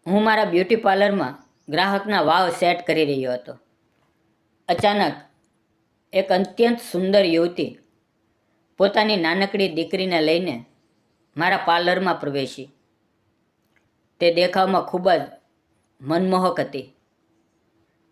હું મારા બ્યુટી પાર્લરમાં ગ્રાહકના વાવ સેટ કરી રહ્યો હતો. અચાનક એક અત્યંત સુંદર યુવતી પોતાની નાનકડી દીકરીને લઈને મારા પાર્લરમાં પ્રવેશી. તે દેખાવમાં ખૂબ જ મનમોહક હતી.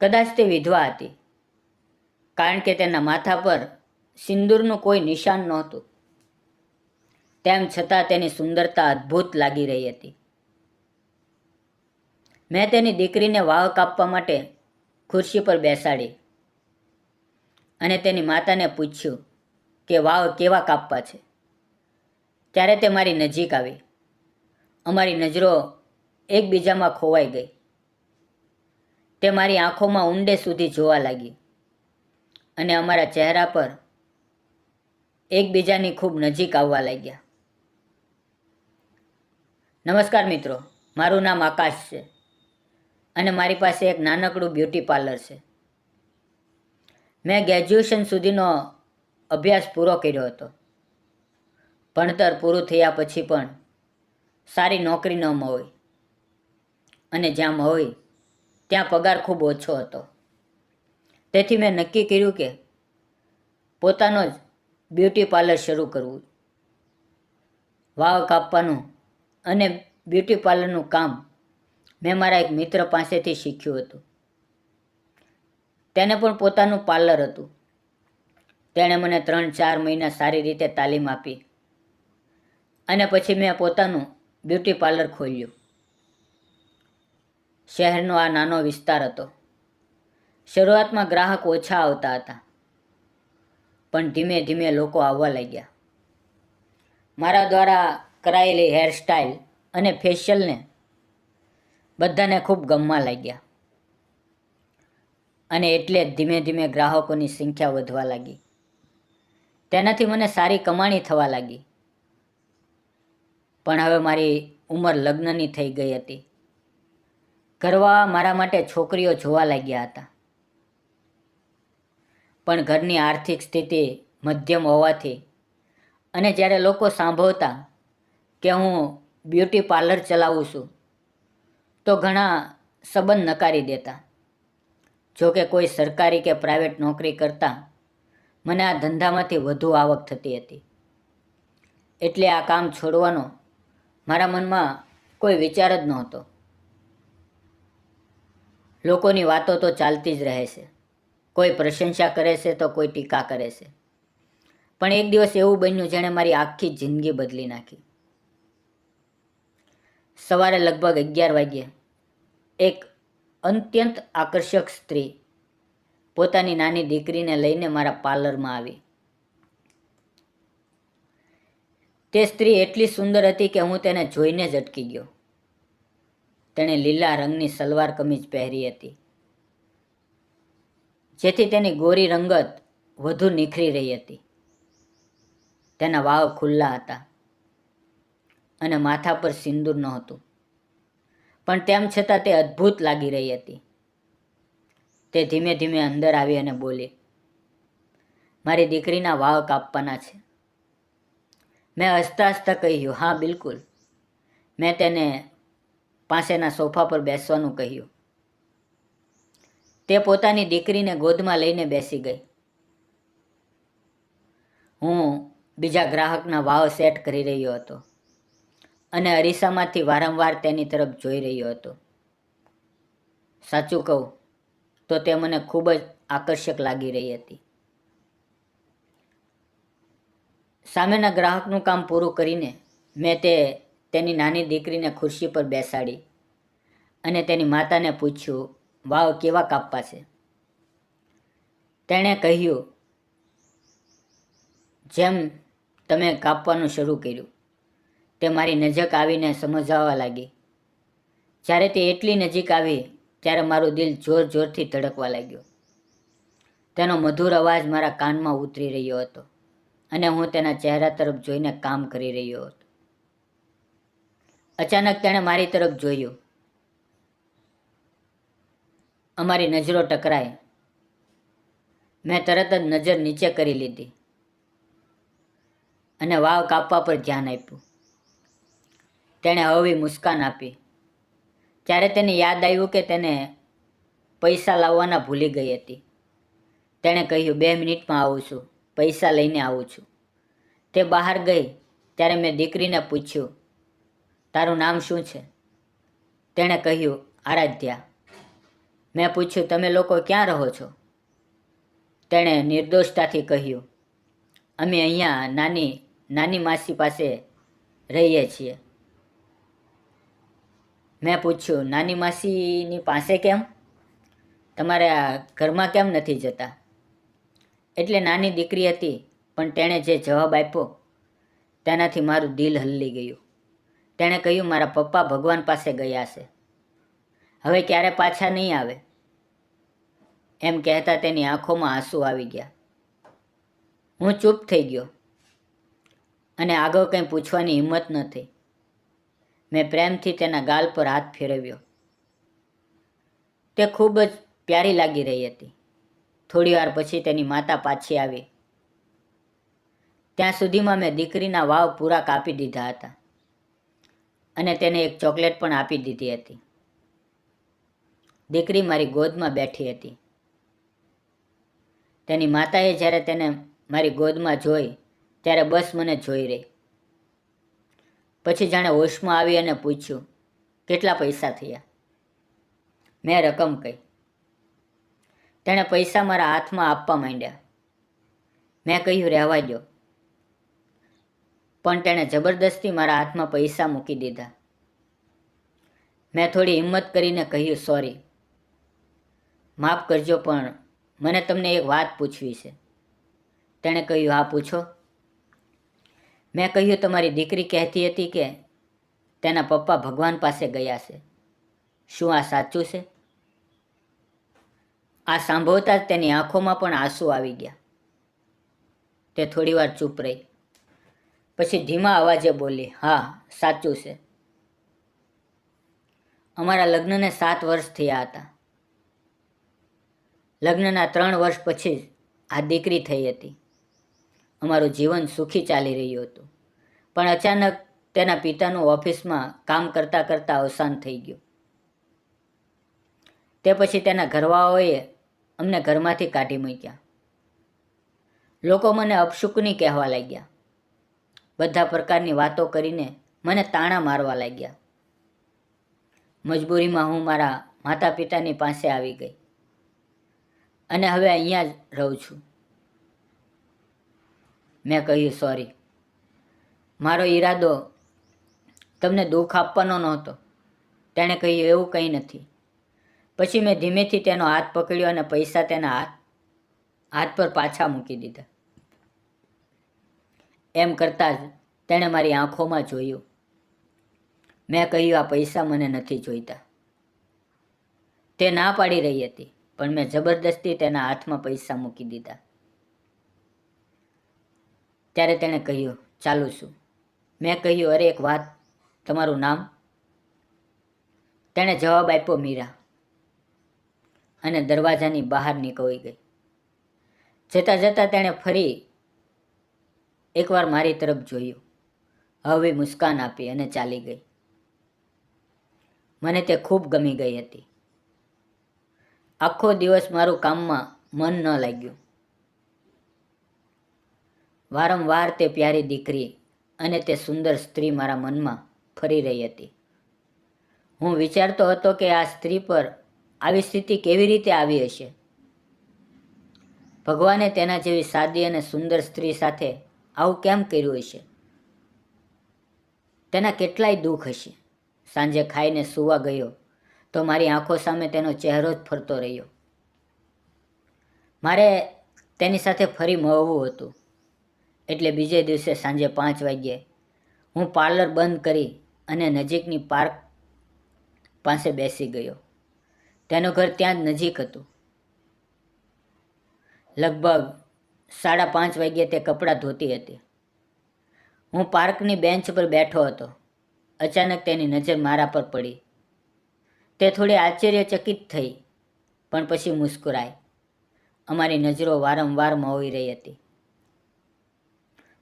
કદાચ તે વિધવા હતી, કારણ કે તેના માથા પર સિંદૂરનું કોઈ નિશાન નહોતું. તેમ છતાં તેની સુંદરતા અદ્ભુત લાગી રહી હતી. મેં તેની દીકરીને વાવ કાપવા માટે ખુરશી પર બેસાડી અને તેની માતાને પૂછ્યું કે વાવ કેવા કાપવા છે. ત્યારે તે મારી નજીક આવી. અમારી નજરો એકબીજામાં ખોવાઈ ગઈ. તે મારી આંખોમાં ઊંડે સુધી જોવા લાગી અને અમારા ચહેરા પર એકબીજાની ખૂબ નજીક આવવા લાગ્યા. નમસ્કાર મિત્રો, મારું નામ આકાશ છે અને મારી પાસે એક નાનકડું બ્યુટી પાર્લર છે. મેં ગ્રેજ્યુએશન સુધીનો અભ્યાસ પૂરો કર્યો હતો. ભણતર પૂરું થયા પછી પણ સારી નોકરી ન મળી અને જ્યાં મળી ત્યાં પગાર ખૂબ ઓછો હતો. તેથી મેં નક્કી કર્યું કે પોતાનો જ બ્યુટી પાર્લર શરૂ કરવું. વાવ કાપવાનું અને બ્યુટી પાર્લરનું કામ મેં મારા એક મિત્ર પાસેથી શીખ્યું હતું. તેને પણ પોતાનું પાર્લર હતું. તેણે મને 3-4 મહિના સારી રીતે તાલીમ આપી અને પછી મેં પોતાનું બ્યુટી પાર્લર ખોલ્યું. શહેરનો આ નાનો વિસ્તાર હતો. શરૂઆતમાં ગ્રાહક ઓછા આવતા હતા, પણ ધીમે ધીમે લોકો આવવા લાગ્યા. મારા દ્વારા કરાયેલી હેરસ્ટાઇલ અને ફેશિયલને બધાને ખૂબ ગમવા લાગ્યા અને એટલે જ ધીમે ધીમે ગ્રાહકોની સંખ્યા વધવા લાગી. તેનાથી મને સારી કમાણી થવા લાગી. પણ હવે મારી ઉંમર લગ્નની થઈ ગઈ હતી. ઘરવાળા મારા માટે છોકરીઓ જોવા લાગ્યા હતા, પણ ઘરની આર્થિક સ્થિતિ મધ્યમ હોવાથી અને જ્યારે લોકો સાંભળતા કે હું બ્યુટી પાર્લર ચલાવું છું તો ઘણા સંબંધ નકારી દેતા. જો કે કોઈ સરકારી કે પ્રાઇવેટ નોકરી કરતાં મને આ ધંધામાંથી વધુ આવક થતી હતી. એટલે આ કામ છોડવાનો મારા મનમાં કોઈ વિચાર જ નહોતો. લોકોની વાતો તો ચાલતી જ રહે છે. કોઈ પ્રશંસા કરે છે તો કોઈ ટીકા કરે છે. પણ એક દિવસ એવું બન્યું જેણે મારી આખી જિંદગી બદલી નાખી. સવારે લગભગ 11 વાગ્યે એક અત્યંત આકર્ષક સ્ત્રી પોતાની નાની દીકરીને લઈને મારા પાર્લરમાં આવી. તે સ્ત્રી એટલી સુંદર હતી કે હું તેને જોઈને જ અટકી ગયો. તેણે લીલા રંગની સલવાર કમીજ પહેરી હતી, જેથી તેની ગોરી રંગત વધુ નિખરી રહી હતી. તેના વાળ ખુલ્લા હતા અને માથા પર સિંદૂર નહોતું, પણ તેમ છતાં તે અદ્ભુત લાગી રહી હતી. તે ધીમે ધીમે અંદર આવી અને બોલી, મારી દીકરીના વાળ કાપવાના છે. મેં હસતા હસતા કહ્યું, હા બિલકુલ. મેં તેને પાસેના સોફા પર બેસવાનું કહ્યું. તે પોતાની દીકરીને ગોદમાં લઈને બેસી ગઈ. હું બીજા ગ્રાહકના વાવ સેટ કરી રહ્યો હતો અને અરીસામાંથી વારંવાર તેની તરફ જોઈ રહ્યો હતો. સાચું કહું તો તે મને ખૂબ જ આકર્ષક લાગી રહી હતી. સામેના ગ્રાહકનું કામ પૂરું કરીને મેં તેની નાની દીકરીને ખુરશી પર બેસાડી અને તેની માતાને પૂછ્યું, વાવ કેવા કાપવા છે. તેણે કહ્યું, જેમ તમે કાપવાનું શરૂ કર્યું. તે મારી નજીક આવીને સમજાવવા લાગી. જ્યારે તે એટલી નજીક આવી ત્યારે મારું દિલ જોર જોરથી ધડકવા લાગ્યું. તેનો મધુર અવાજ મારા કાનમાં ઉતરી રહ્યો હતો અને હું તેના ચહેરા તરફ જોઈને કામ કરી રહ્યો હતો. અચાનક તેણે મારી તરફ જોયું. અમારી નજરો ટકરાઈ. મેં તરત જ નજર નીચે કરી લીધી અને વાવ કાપવા પર ધ્યાન આપ્યું. તેણે હળવી મુસ્કાન આપી. ત્યારે તેને યાદ આવ્યું કે તેને પૈસા લાવવાના ભૂલી ગઈ હતી. તેણે કહ્યું, 2 મિનિટમાં આવું છું, પૈસા લઈને આવું છું. તે બહાર ગઈ ત્યારે મેં દીકરીને પૂછ્યું, તારું નામ શું છે? તેણે કહ્યું, આરાધ્યા. મેં પૂછ્યું, તમે લોકો ક્યાં રહો છો? તેણે નિર્દોષતાથી કહ્યું, અમે અહીંયા નાની માસી પાસે રહીએ છીએ. મેં પૂછ્યું, નાની માસીની પાસે કેમ? તમારા ઘરમાં કેમ નથી જતા? એટલે નાની દીકરી હતી, પણ તેણે જે જવાબ આપ્યો તેનાથી મારું દિલ હલ્લી ગયું. તેણે કહ્યું, મારા પપ્પા ભગવાન પાસે ગયા છે, હવે ક્યારે પાછા નહીં આવે. એમ કહેતા તેની આંખોમાં આંસુ આવી ગયા. હું ચૂપ થઈ ગયો અને આગળ કંઈ પૂછવાની હિંમત ન થઈ. મેં પ્રેમથી તેના ગાલ પર હાથ ફેરવ્યો. તે ખૂબ જ પ્યારી લાગી રહી હતી. થોડી વાર પછી તેની માતા પાછી આવી. ત્યાં સુધીમાં મેં દીકરીના વાવ પૂરા કાપી દીધા હતા અને તેને એક ચોકલેટ પણ આપી દીધી હતી. દીકરી મારી ગોદમાં બેઠી હતી. તેની માતાએ જ્યારે તેને મારી ગોદમાં જોઈ ત્યારે બસ મને જોઈ રહી. પછી જાણે હોશમાં આવી અને પૂછ્યું, કેટલા પૈસા થયા? મેં રકમ કહી. તેણે પૈસા મારા હાથમાં આપવા માંડ્યા. મેં કહ્યું, રહેવા દો. પણ તેણે જબરદસ્તી મારા હાથમાં પૈસા મૂકી દીધા. મેં થોડી હિંમત કરીને કહ્યું, સોરી, માફ કરજો, પણ મને તમને એક વાત પૂછવી છે. તેણે કહ્યું, હા પૂછો. મેં કહ્યું, તમારી દીકરી કહેતી હતી કે તેના પપ્પા ભગવાન પાસે ગયા છે. શું આ સાચું છે? આ સાંભળતા જ તેની આંખોમાં પણ આંસુ આવી ગયા. તે થોડીવાર ચૂપ રહી. પછી ધીમા અવાજે બોલી, હા, સાચું છે. અમારા લગ્નને 7 વર્ષ થયા હતા. લગ્નના 3 વર્ષ પછી જ આ દીકરી થઈ હતી. અમારું જીવન સુખી ચાલી રહ્યું હતું, પણ અચાનક તેના પિતાનું ઓફિસમાં કામ કરતાં કરતાં અવસાન થઈ ગયું. તે પછી તેના ઘરવાળાઓએ અમને ઘરમાંથી કાઢી મૂક્યા. લોકો મને અપશુકની કહેવા લાગ્યા. બધા પ્રકારની વાતો કરીને મને તાણા મારવા લાગ્યા. મજબૂરીમાં હું મારા માતા પિતાની પાસે આવી ગઈ અને હવે અહીંયા જ રહું છું. મેં કહ્યું, સોરી, મારો ઈરાદો તમને દુઃખ આપવાનો નહોતો. તેણે કહ્યું, એવું કંઈ નથી. પછી મેં ધીમેથી તેનો હાથ પકડ્યો અને પૈસા તેના હાથ પર પાછા મૂકી દીધા. એમ કરતાં જ તેણે મારી આંખોમાં જોયું. મેં કહ્યું, આ પૈસા મને નથી જોઈતા. તે ના પાડી રહી હતી, પણ મેં જબરદસ્તી તેના હાથમાં પૈસા મૂકી દીધા. ત્યારે તેણે કહ્યું, ચાલું છું. મેં કહ્યું, અરે એક વાત, તમારું નામ? તેણે જવાબ આપ્યો, મીરા, અને દરવાજાની બહાર નીકળી ગઈ. જતાં જતાં તેણે ફરી એકવાર મારી તરફ જોયું, હવે મુસ્કાન આપી અને ચાલી ગઈ. મને તે ખૂબ ગમી ગઈ હતી. આખો દિવસ મારું કામમાં મન ન લાગ્યું. વારંવાર તે પ્યારી દીકરી અને તે સુંદર સ્ત્રી મારા મનમાં ફરી રહી હતી. હું વિચારતો હતો કે આ સ્ત્રી પર આવી સ્થિતિ કેવી રીતે આવી હશે. ભગવાને તેના જેવી સાદી અને સુંદર સ્ત્રી સાથે આવું કેમ કર્યું હશે? તેના કેટલાય દુઃખ હશે. સાંજે ખાઈને સૂવા ગયો તો મારી આંખો સામે તેનો ચહેરો જ ફરતો રહ્યો. મારે તેની સાથે ફરી મળવું હતું. એટલે બીજે દિવસે સાંજે 5 વાગ્યે હું પાર્લર બંધ કરી અને નજીકની પાર્ક પાસે બેસી ગયો. તેનું ઘર ત્યાં જ નજીક હતું. લગભગ 5:30 વાગ્યે તે કપડાં ધોતી હતી. હું પાર્કની બેન્ચ પર બેઠો હતો. અચાનક તેની નજર મારા પર પડી. તે થોડી આશ્ચર્યચકિત થઈ, પણ પછી મુસ્કુરાઈ. અમારી નજરો વારંવાર મળી રહી હતી.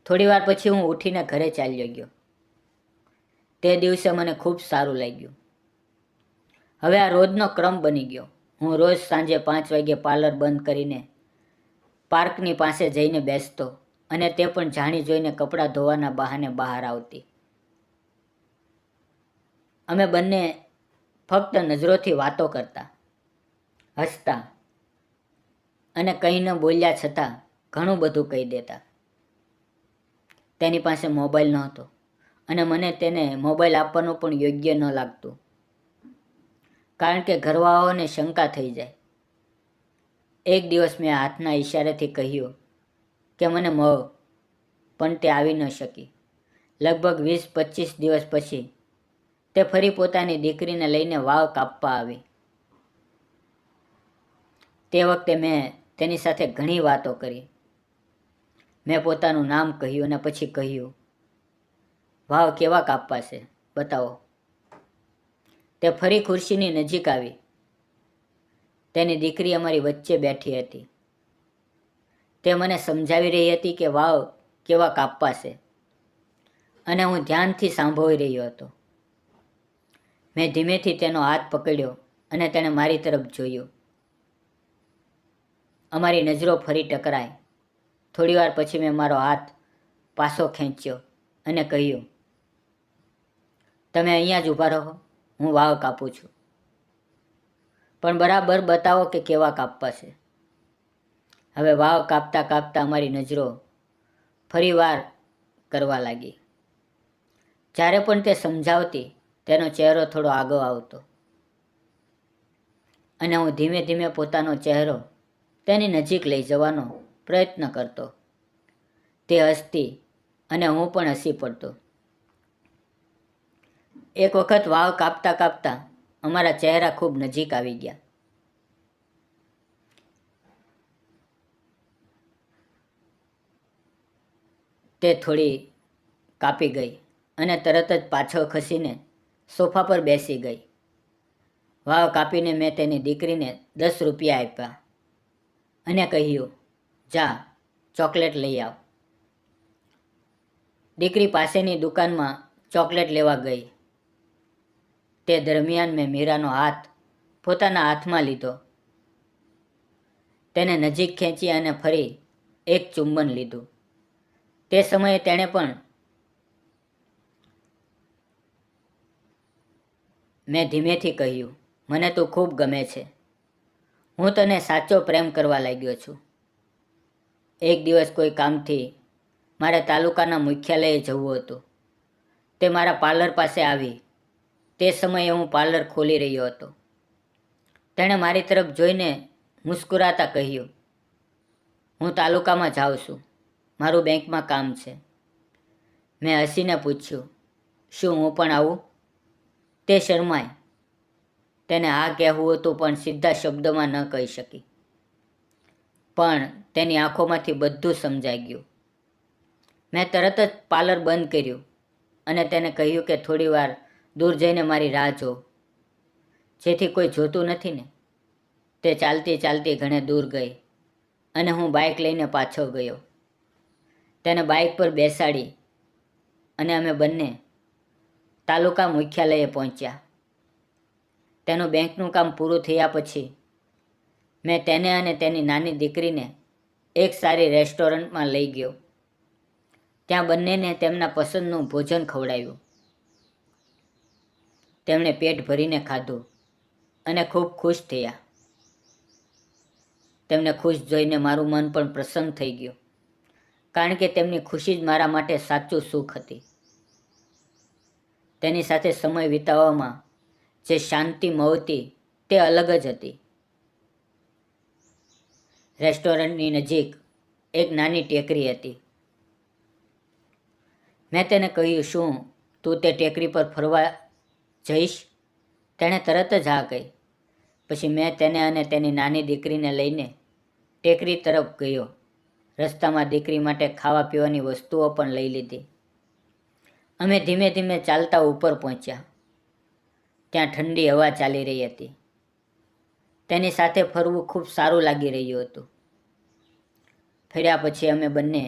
થોડી વાર પછી હું ઉઠીને ઘરે ચાલ્યો ગયો. તે દિવસે મને ખૂબ સારું લાગ્યું. હવે આ રોજનો ક્રમ બની ગયો. હું રોજ સાંજે 5 વાગ્યે પાર્લર બંધ કરીને પાર્કની પાસે જઈને બેસતો અને તે પણ જાણી જોઈને કપડાં ધોવાના બહાને બહાર આવતી. અમે બંને ફક્ત નજરોથી વાતો કરતા, હસતા અને કંઈ ન બોલ્યા છતાં ઘણું બધું કહી દેતા. તેની પાસે મોબાઈલ નહોતો અને મને તેને મોબાઈલ આપવાનું પણ યોગ્ય ન લાગતું, કારણ કે ઘરવાળાઓને શંકા થઈ જાય. એક દિવસ મેં હાથના ઈશારેથી કહ્યું કે મને મળ, પણ તે આવી ન શકી. લગભગ 20-25 દિવસ પછી તે ફરી પોતાની દીકરીને લઈને વાળ કાપવા આવી. તે વખતે મેં તેની સાથે ઘણી વાતો કરી. મેં પોતાનું નામ કહ્યું અને પછી કહ્યું, વાળ કેવા કાપવા છે, બતાવો. તે ફરી ખુરશીની નજીક આવી. તેની દીકરી અમારી વચ્ચે બેઠી હતી. તે મને સમજાવી રહી હતી કે વાળ કેવા કાપવા છે અને હું ધ્યાનથી સાંભળી રહ્યો હતો. મેં ધીમેથી તેનો હાથ પકડ્યો અને તેણે મારી તરફ જોયું. અમારી નજરો ફરી ટકરાઈ. થોડીવાર પછી મેં મારો હાથ પાછો ખેંચ્યો અને કહ્યું, તમે અહીંયા જ ઊભા રહો, હું વાળ કાપું છું. પણ બરાબર બતાવો કે કેવા કાપવા છે. હવે વાળ કાપતા કાપતા અમારી નજરો ફરી વાર કરવા લાગી. જ્યારે પણ તે સમજાવતી, તેનો ચહેરો થોડો આગળ આવતો અને હું ધીમે ધીમે પોતાનો ચહેરો તેની નજીક લઈ જવાનો પ્રયત્ન કરતો. તે હસતી અને હું પણ હસી પડતો. એક વખત વાળ કાપતા કાપતા અમારા ચહેરા ખૂબ નજીક આવી ગયા. તે થોડી કાપી ગઈ અને તરત જ પાછળ ખસીને સોફા પર બેસી ગઈ. વાળ કાપીને મેં તેની દીકરીને 10 રૂપિયા આપ્યા અને કહ્યું, જા ચોકલેટ લઈ આવ. દીકરી પાસેની દુકાનમાં ચોકલેટ લેવા ગઈ. તે દરમિયાન મેં મીરાનો હાથ પોતાના હાથમાં લીધો. તેને નજીક ખેંચી અને ફરી એક ચુંબન લીધું. તે સમયે તેણે પણ મેં ધીમેથી કહ્યું, મને તું ખૂબ ગમે છે. હું તને સાચો પ્રેમ કરવા લાગ્યો છું. એક દિવસ કોઈ કામથી મારે તાલુકાના મુખ્યાલયે જવું હતું. તે મારા પાર્લર પાસે આવી. તે સમયે હું પાર્લર ખોલી રહ્યો હતો. તેણે મારી તરફ જોઈને મુસ્કુરાતા કહ્યું, હું તાલુકામાં જાઉં છું, મારું બેંકમાં કામ છે. મેં હસીને પૂછ્યું, શું હું પણ આવું? તે શરમાઈ. તેને હા કહેવું હતું પણ સીધા શબ્દોમાં ન કહી શકી. પણ તેની આંખોમાંથી બધું સમજાઈ ગયું. મેં તરત જ પાર્લર બંધ કર્યું અને તેને કહ્યું કે થોડી વાર દૂર જઈને મારી રાહ જો, જેથી કોઈ જોતું નથી ને. તે ચાલતી ચાલતી ઘણે દૂર ગઈ અને હું બાઇક લઈને પાછો ગયો. તેને બાઇક પર બેસાડી અને અમે બંને તાલુકા મુખ્યાલયે પહોંચ્યા. તેનું બેંકનું કામ પૂરું થયા પછી મેં તેને અને તેની નાની દીકરીને એક સારી રેસ્ટોરન્ટમાં લઈ ગયો. ત્યાં બંનેને તેમના પસંદનું ભોજન ખવડાવ્યું. તેમણે પેટ ભરીને ખાધું અને ખૂબ ખુશ થયા. તેમને ખુશ જોઈને મારું મન પણ પ્રસન્ન થઈ ગયું, કારણ કે તેમની ખુશી જ મારા માટે સાચું સુખ હતી. તેની સાથે સમય વિતાવવામાં જે શાંતિ મળતી તે અલગ જ હતી. રેસ્ટોરન્ટની નજીક એક નાની ટેકરી હતી. મેં તેને કહ્યું, શું તું તે ટેકરી પર ફરવા જઈશ? તેણે તરત જ હા કહી. પછી મેં તેને અને તેની નાની દીકરીને લઈને ટેકરી તરફ ગયો. રસ્તામાં દીકરી માટે ખાવા પીવાની વસ્તુઓ પણ લઈ લીધી. અમે ધીમે ધીમે ચાલતા ઉપર પહોંચ્યા. ત્યાં ઠંડી હવા ચાલી રહી હતી. તેની સાથે ફરવું ખૂબ સારું લાગી રહ્યું હતું. ફર્યા પછી અમે બંને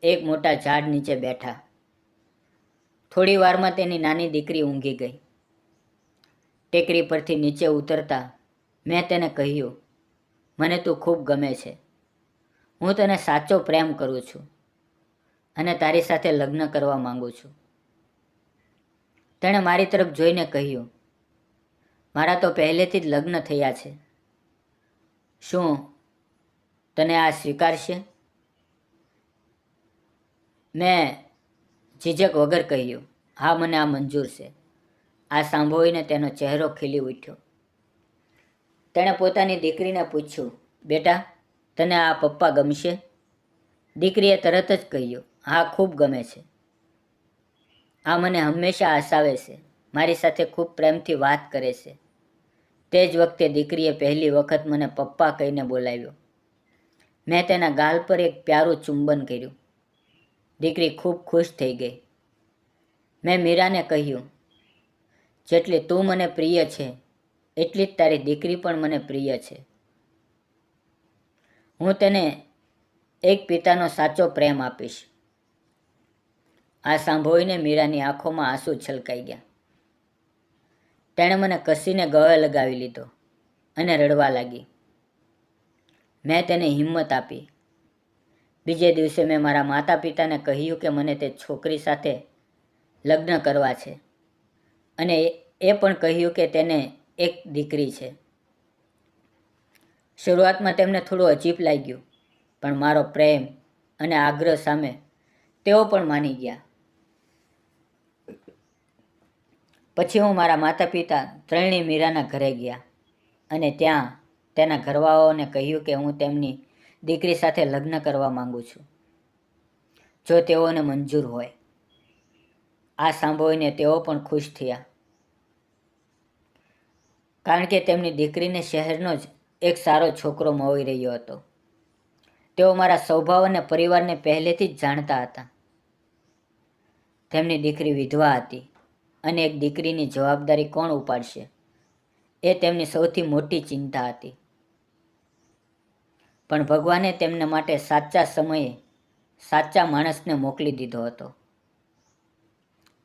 એક મોટા ઝાડ નીચે બેઠા. થોડી વારમાં તેની નાની દીકરી ઊંઘી ગઈ. ટેકરી પરથી નીચે ઉતરતા મેં તેને કહ્યું, મને તું ખૂબ ગમે છે. હું તને સાચો પ્રેમ કરું છું અને તારી સાથે લગ્ન કરવા માંગુ છું. તેણે મારી તરફ જોઈને કહ્યું, મારા તો પહેલેથી જ લગ્ન થયા છે. શું તને આ સ્વીકારશે? મેં ઝીઝક વગર કહ્યું, હા, મને આ મંજૂર છે. આ સાંભળીને તેનો ચહેરો ખીલી ઉઠ્યો. તેણે પોતાની દીકરીને પૂછ્યું, બેટા, તને આ પપ્પા ગમશે? દીકરીએ તરત જ કહ્યું, હા, ખૂબ ગમે છે. આ મને હંમેશા હસાવે છે, મારી સાથે ખૂબ પ્રેમથી વાત કરે છે. તે જ વખતે દીકરીએ પહેલી વખત મને પપ્પા કહીને બોલાવ્યો. મેં તેના ગાલ પર એક પ્યારું ચુંબન કર્યું. દીકરી ખૂબ ખુશ થઈ ગઈ. મેં મીરાને કહ્યું, જેટલી તું મને પ્રિય છે એટલી જ તારી દીકરી પણ મને પ્રિય છે. હું તેને એક પિતાનો સાચો પ્રેમ આપીશ. આ સાંભળીને મીરાની આંખોમાં આંસુ છલકાઈ ગયા. તેણે મને કસીને ગળે લગાવી લીધો અને રડવા લાગી. મેં તેને હિંમત આપી. બીજે દિવસે મેં મારા માતા પિતાને કહ્યું કે મને તે છોકરી સાથે લગ્ન કરવા છે અને એ પણ કહ્યું કે તેને એક દીકરી છે. શરૂઆતમાં તેમને થોડું અજીબ લાગ્યું, પણ મારો પ્રેમ અને આગ્રહ સામે તેઓ પણ માની ગયા. પછી હું મારા માતા પિતા ત્રણેય મીરાના ઘરે ગયા અને ત્યાં તેના ઘરવાળાઓને કહ્યું કે હું તેમની દીકરી સાથે લગ્ન કરવા માંગુ છું, જો તેઓને મંજૂર હોય. આ સાંભળીને તેઓ પણ ખુશ થયા, કારણ કે તેમની દીકરીને શહેરનો જ એક સારો છોકરો મળી રહ્યો હતો. તેઓ મારા સ્વભાવ અને પરિવારને પહેલેથી જ જાણતા હતા. તેમની દીકરી વિધવા હતી અને એક દીકરીની જવાબદારી કોણ ઉપાડશે એ તેમની સૌથી મોટી ચિંતા હતી. પણ ભગવાને તેમના માટે સાચા સમયે સાચા માણસને મોકલી દીધો હતો,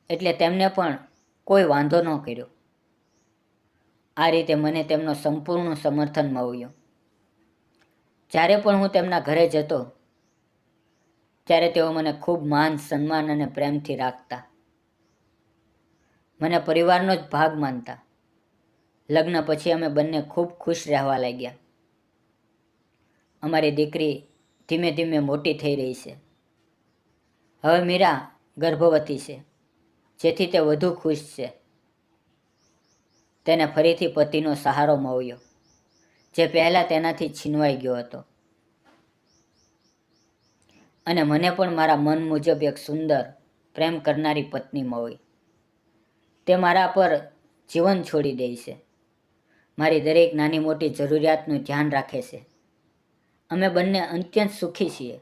એટલે તેમને પણ કોઈ વાંધો ન કર્યો. આ રીતે મને તેમનો સંપૂર્ણ સમર્થન મળ્યું. જ્યારે પણ હું તેમના ઘરે જતો ત્યારે તેઓ મને ખૂબ માન, સન્માન અને પ્રેમથી રાખતા. મને પરિવારનો જ ભાગ માનતા. લગ્ન પછી અમે બંને ખૂબ ખુશ રહેવા લાગ્યા. અમારી દીકરી ધીમે ધીમે મોટી થઈ રહી છે. હવે મીરા ગર્ભવતી છે, જેથી તે વધુ ખુશ છે. તેને ફરીથી પતિનો સહારો મળ્યો, જે પહેલાં તેનાથી છીનવાઈ ગયો હતો. અને મને પણ મારા મન મુજબ એક સુંદર, પ્રેમ કરનારી પત્ની મળી. તે મારા પર જીવન છોડી દે છે. મારી દરેક નાની મોટી જરૂરિયાતનું ધ્યાન રાખે છે. અમે બંને અત્યંત સુખી છીએ.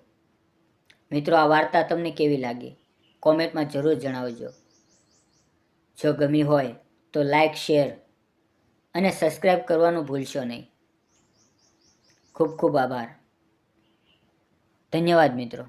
મિત્રો, આ વાર્તા તમને કેવી લાગી? કોમેન્ટમાં જરૂર જણાવજો. જો ગમી હોય તો લાઈક, શેર અને સબસ્ક્રાઈબ કરવાનું ભૂલશો નહીં. ખૂબ ખૂબ આભાર. ધન્યવાદ મિત્રો.